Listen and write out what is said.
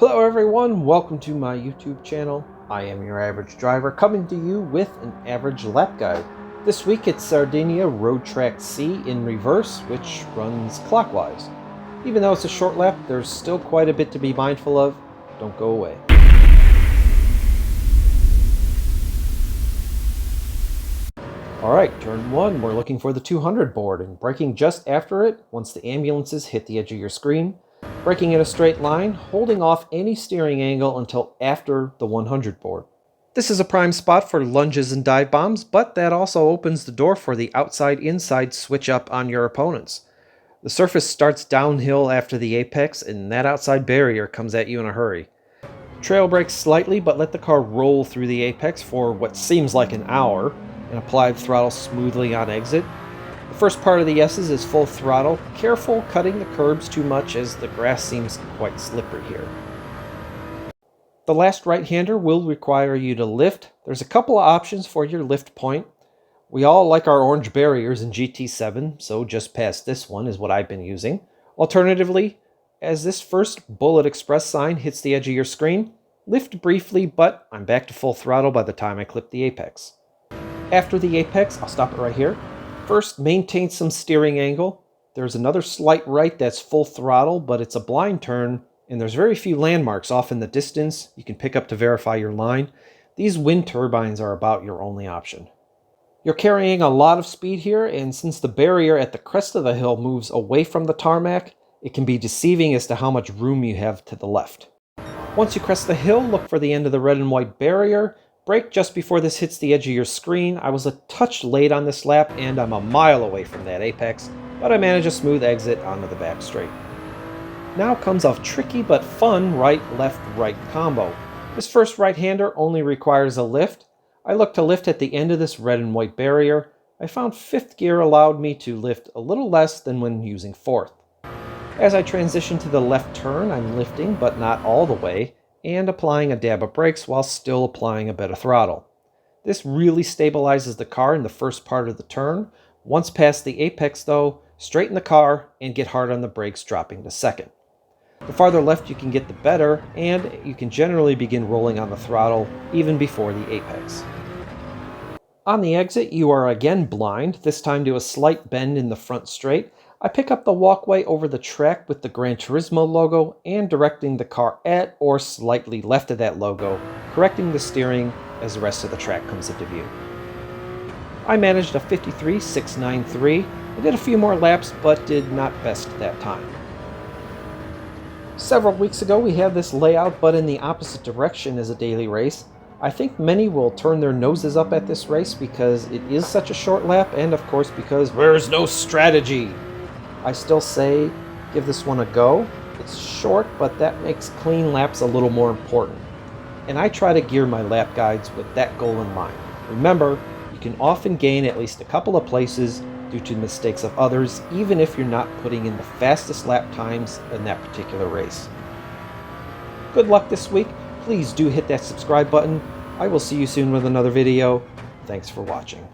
Hello everyone, welcome to my YouTube channel. I am your average driver coming to you with an average lap guide. This week it's Sardegna C in reverse, which runs clockwise. Even though it's a short lap, there's still quite a bit to be mindful of. Don't go away. Alright, turn 1, we're looking for the 200 board and braking just after it once the ambulances hit the edge of your screen. Braking in a straight line, holding off any steering angle until after the 100 board. This is a prime spot for lunges and dive bombs, but that also opens the door for the outside-inside switch up on your opponents. The surface starts downhill after the apex, and that outside barrier comes at you in a hurry. Trail brake slightly, but let the car roll through the apex for what seems like an hour, and apply the throttle smoothly on exit. The first part of the S's is full throttle. Careful cutting the curbs too much as the grass seems quite slippery here. The last right-hander will require you to lift. There's a couple of options for your lift point. We all like our orange barriers in GT7, so just past this one is what I've been using. Alternatively, as this first Bullet Express sign hits the edge of your screen, lift briefly, but I'm back to full throttle by the time I clip the apex. After the apex, I'll stop it right here. First, maintain some steering angle. There's another slight right that's full throttle, but it's a blind turn, and there's very few landmarks off in the distance you can pick up to verify your line. These wind turbines are about your only option. You're carrying a lot of speed here, and since the barrier at the crest of the hill moves away from the tarmac, it can be deceiving as to how much room you have to the left. Once you crest the hill, look for the end of the red and white barrier. Brake just before this hits the edge of your screen. I was a touch late on this lap and I'm a mile away from that apex, but I managed a smooth exit onto the back straight. Now comes a tricky but fun right-left-right combo. This first right-hander only requires a lift. I looked to lift at the end of this red and white barrier. I found 5th gear allowed me to lift a little less than when using 4th. As I transition to the left turn, I'm lifting, but not all the way, and applying a dab of brakes while still applying a bit of throttle. This really stabilizes the car in the first part of the turn. Once past the apex though, straighten the car and get hard on the brakes, dropping to second. The farther left you can get, the better, and you can generally begin rolling on the throttle even before the apex. On the exit, you are again blind, this time to a slight bend in the front straight. I pick up the walkway over the track with the Gran Turismo logo and directing the car at or slightly left of that logo, correcting the steering as the rest of the track comes into view. I managed a 53.693. I did a few more laps, but did not best that time. Several weeks ago we had this layout, but in the opposite direction as a daily race. I think many will turn their noses up at this race because it is such a short lap, and of course because there's no strategy. I still say give this one a go. It's short, but that makes clean laps a little more important. And I try to gear my lap guides with that goal in mind. Remember, you can often gain at least a couple of places due to mistakes of others, even if you're not putting in the fastest lap times in that particular race. Good luck this week. Please do hit that subscribe button. I will see you soon with another video. Thanks for watching.